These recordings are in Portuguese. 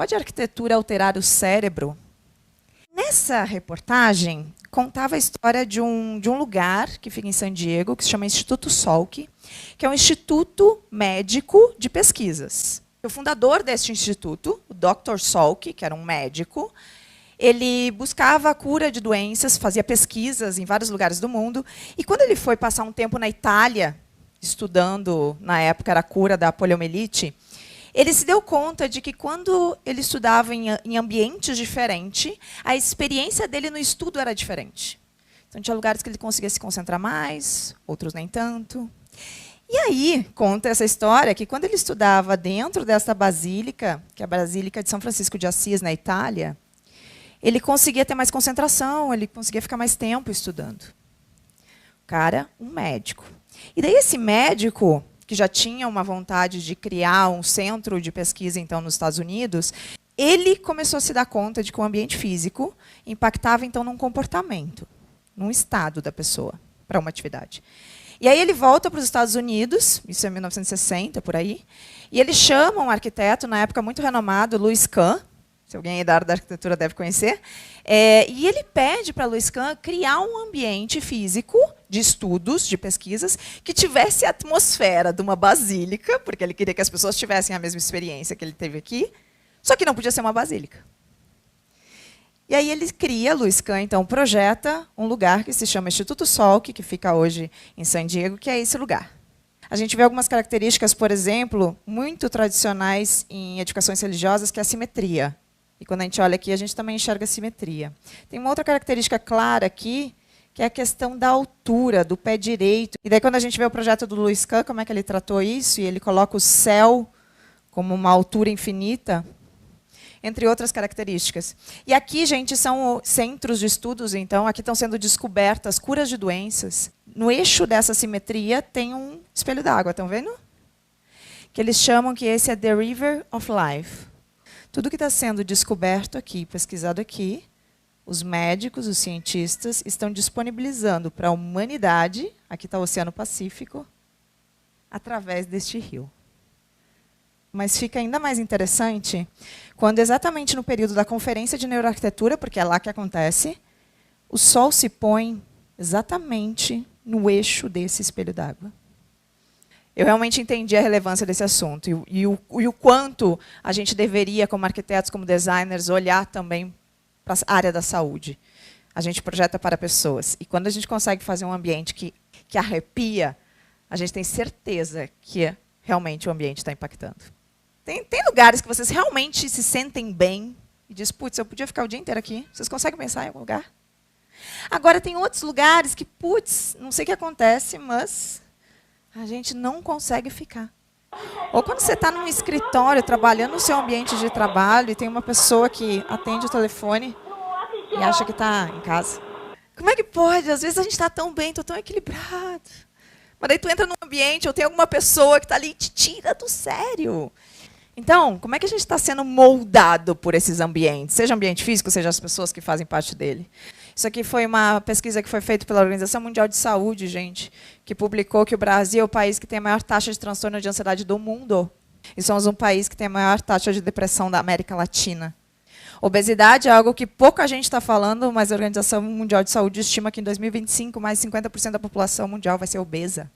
Pode a arquitetura alterar o cérebro? Nessa reportagem, contava a história de um lugar que fica em San Diego, que se chama Instituto Salk, que é um instituto médico de pesquisas. O fundador deste instituto, o Dr. Salk, que era um médico, ele buscava a cura de doenças, fazia pesquisas em vários lugares do mundo. E quando ele foi passar um tempo na Itália, estudando, na época, era a cura da poliomielite, ele se deu conta de que, quando ele estudava em ambientes diferentes, a experiência dele no estudo era diferente. Então, tinha lugares que ele conseguia se concentrar mais, outros nem tanto. E aí, conta essa história, que quando ele estudava dentro dessa basílica, que é a Basílica de São Francisco de Assis, na Itália, ele conseguia ter mais concentração, ele conseguia ficar mais tempo estudando. O cara, um médico. E daí esse médico, que já tinha uma vontade de criar um centro de pesquisa então nos Estados Unidos, ele começou a se dar conta de que o ambiente físico impactava então num comportamento, num estado da pessoa para uma atividade. E aí ele volta para os Estados Unidos, isso é 1960, por aí, e ele chama um arquiteto, na época muito renomado, Louis Kahn, se alguém aí da área da arquitetura deve conhecer, e ele pede para Louis Kahn criar um ambiente físico de estudos, de pesquisas, que tivesse a atmosfera de uma basílica, porque ele queria que as pessoas tivessem a mesma experiência que ele teve aqui, só que não podia ser uma basílica. E aí ele cria, Louis Kahn, então, projeta um lugar que se chama Instituto Salk, que fica hoje em San Diego, que é esse lugar. A gente vê algumas características, por exemplo, muito tradicionais em edificações religiosas, que é a simetria. E quando a gente olha aqui, a gente também enxerga a simetria. Tem uma outra característica clara aqui, que é a questão da altura, do pé direito. E daí, quando a gente vê o projeto do Louis Kahn, como é que ele tratou isso, e ele coloca o céu como uma altura infinita, entre outras características. E aqui, gente, são centros de estudos, então, aqui estão sendo descobertas curas de doenças. No eixo dessa simetria tem um espelho d'água, estão vendo? Que eles chamam que esse é The River of Life. Tudo que está sendo descoberto aqui, pesquisado aqui, os médicos, os cientistas, estão disponibilizando para a humanidade, aqui está o Oceano Pacífico, através deste rio. Mas fica ainda mais interessante quando, exatamente no período da Conferência de Neuroarquitetura, porque é lá que acontece, o sol se põe exatamente no eixo desse espelho d'água. Eu realmente entendi a relevância desse assunto e o quanto a gente deveria, como arquitetos, como designers, olhar também para a área da saúde. A gente projeta para pessoas. E quando a gente consegue fazer um ambiente que arrepia, a gente tem certeza que realmente o ambiente está impactando. Tem lugares que vocês realmente se sentem bem e dizem, putz, eu podia ficar o dia inteiro aqui. Vocês conseguem pensar em algum lugar? Agora, tem outros lugares que, putz, não sei o que acontece, mas a gente não consegue ficar. Ou quando você está num escritório, trabalhando no seu ambiente de trabalho, e tem uma pessoa que atende o telefone e acha que está em casa. Como é que pode? Às vezes a gente está tão bem, estou tão equilibrado. Mas daí tu entra num ambiente, ou tem alguma pessoa que está ali e te tira do sério. Então, como é que a gente está sendo moldado por esses ambientes? Seja ambiente físico, seja as pessoas que fazem parte dele. Isso aqui foi uma pesquisa que foi feita pela Organização Mundial de Saúde, gente, que publicou que o Brasil é o país que tem a maior taxa de transtorno de ansiedade do mundo. E somos um país que tem a maior taxa de depressão da América Latina. Obesidade é algo que pouca gente está falando, mas a Organização Mundial de Saúde estima que em 2025 mais 50% da população mundial vai ser obesa.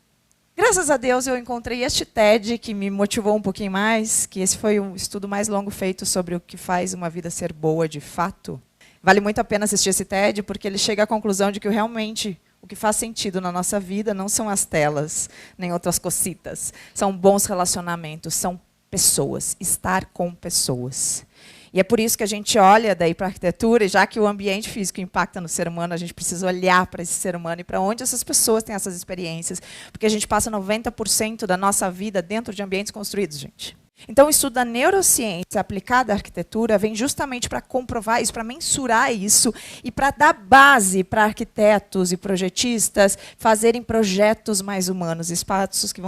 Graças a Deus eu encontrei este TED que me motivou um pouquinho mais, que esse foi o estudo mais longo feito sobre o que faz uma vida ser boa de fato. Vale muito a pena assistir esse TED, porque ele chega à conclusão de que realmente o que faz sentido na nossa vida não são as telas, nem outras cocitas. São bons relacionamentos, são pessoas, estar com pessoas. E é por isso que a gente olha daí para a arquitetura, e já que o ambiente físico impacta no ser humano, a gente precisa olhar para esse ser humano e para onde essas pessoas têm essas experiências. Porque a gente passa 90% da nossa vida dentro de ambientes construídos, gente. Então, o estudo da neurociência aplicada à arquitetura vem justamente para comprovar isso, para mensurar isso e para dar base para arquitetos e projetistas fazerem projetos mais humanos, espaços que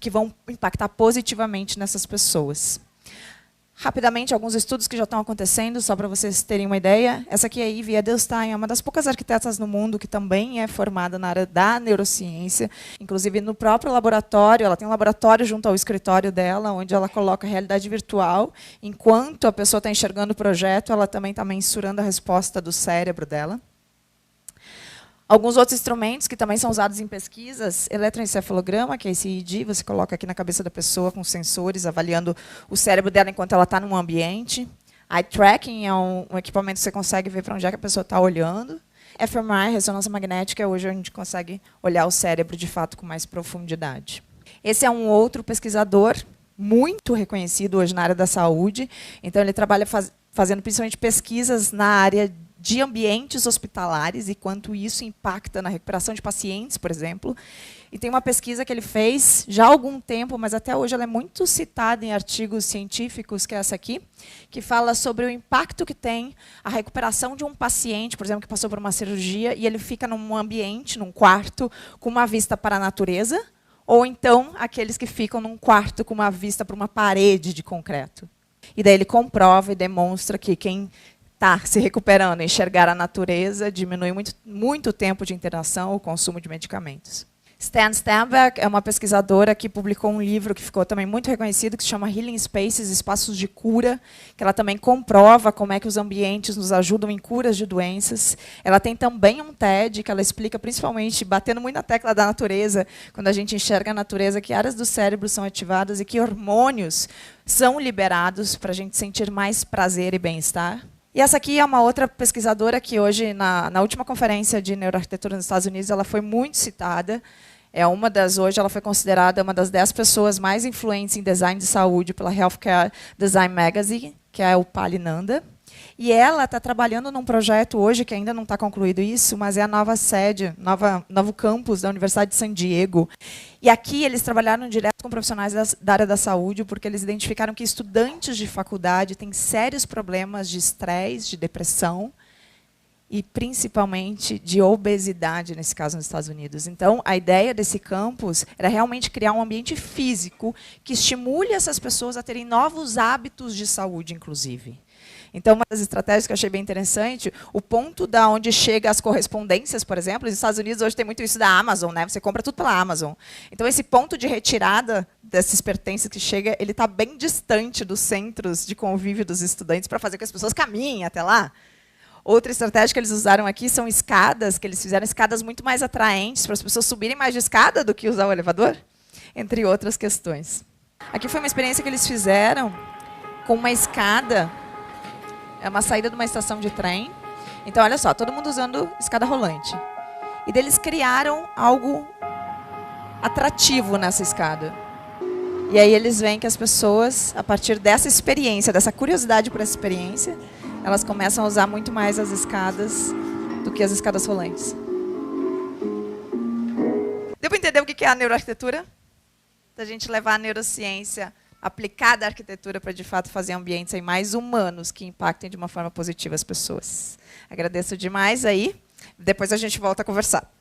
vão impactar positivamente nessas pessoas. Rapidamente, alguns estudos que já estão acontecendo, só para vocês terem uma ideia. Essa aqui é a Ivy Edelstein, é uma das poucas arquitetas no mundo que também é formada na área da neurociência. Inclusive, no próprio laboratório, ela tem um laboratório junto ao escritório dela, onde ela coloca a realidade virtual. Enquanto a pessoa está enxergando o projeto, ela também está mensurando a resposta do cérebro dela. Alguns outros instrumentos que também são usados em pesquisas, eletroencefalograma, que é esse EEG, você coloca aqui na cabeça da pessoa com sensores, avaliando o cérebro dela enquanto ela está num ambiente. Eye tracking é um equipamento que você consegue ver para onde é que a pessoa está olhando. fMRI, ressonância magnética, hoje a gente consegue olhar o cérebro de fato com mais profundidade. Esse é um outro pesquisador muito reconhecido hoje na área da saúde. Então, ele trabalha fazendo principalmente pesquisas na área de ambientes hospitalares e quanto isso impacta na recuperação de pacientes, por exemplo. E tem uma pesquisa que ele fez já há algum tempo, mas até hoje ela é muito citada em artigos científicos, que é essa aqui, que fala sobre o impacto que tem a recuperação de um paciente, por exemplo, que passou por uma cirurgia, e ele fica num ambiente, num quarto, com uma vista para a natureza, ou então aqueles que ficam num quarto com uma vista para uma parede de concreto. E daí ele comprova e demonstra que quem está se recuperando, enxergar a natureza, diminui muito o tempo de internação, o consumo de medicamentos. Stan Stanback é uma pesquisadora que publicou um livro que ficou também muito reconhecido, que se chama Healing Spaces, Espaços de Cura, que ela também comprova como é que os ambientes nos ajudam em curas de doenças. Ela tem também um TED, que ela explica principalmente, batendo muito na tecla da natureza, quando a gente enxerga a natureza, que áreas do cérebro são ativadas e que hormônios são liberados para a gente sentir mais prazer e bem-estar. E essa aqui é uma outra pesquisadora que hoje, na última conferência de neuroarquitetura nos Estados Unidos, ela foi muito citada. Hoje ela foi considerada uma das 10 pessoas mais influentes em design de saúde pela Healthcare Design Magazine, que é o Pali Nanda. E ela está trabalhando num projeto hoje, que ainda não está concluído isso, mas é a nova sede, novo campus da Universidade de San Diego. E aqui eles trabalharam direto com profissionais da área da saúde, porque eles identificaram que estudantes de faculdade têm sérios problemas de estresse, de depressão, e principalmente de obesidade, nesse caso, nos Estados Unidos. Então, a ideia desse campus era realmente criar um ambiente físico que estimule essas pessoas a terem novos hábitos de saúde, inclusive. Então, uma das estratégias que eu achei bem interessante, o ponto da onde chega as correspondências, por exemplo, nos Estados Unidos hoje tem muito isso da Amazon, né? Você compra tudo pela Amazon. Então, esse ponto de retirada desses pertences que chega, ele está bem distante dos centros de convívio dos estudantes para fazer com que as pessoas caminhem até lá. Outra estratégia que eles usaram aqui são escadas, que eles fizeram escadas muito mais atraentes para as pessoas subirem mais de escada do que usar o elevador, entre outras questões. Aqui foi uma experiência que eles fizeram com uma escada, é uma saída de uma estação de trem. Então, olha só, todo mundo usando escada rolante. E daí eles criaram algo atrativo nessa escada. E aí eles veem que as pessoas, a partir dessa experiência, dessa curiosidade por essa experiência, elas começam a usar muito mais as escadas do que as escadas rolantes. Deu para entender o que é a neuroarquitetura? Da gente levar a neurociência aplicada à arquitetura para, de fato, fazer ambientes aí mais humanos que impactem de uma forma positiva as pessoas. Agradeço demais aí. Depois a gente volta a conversar.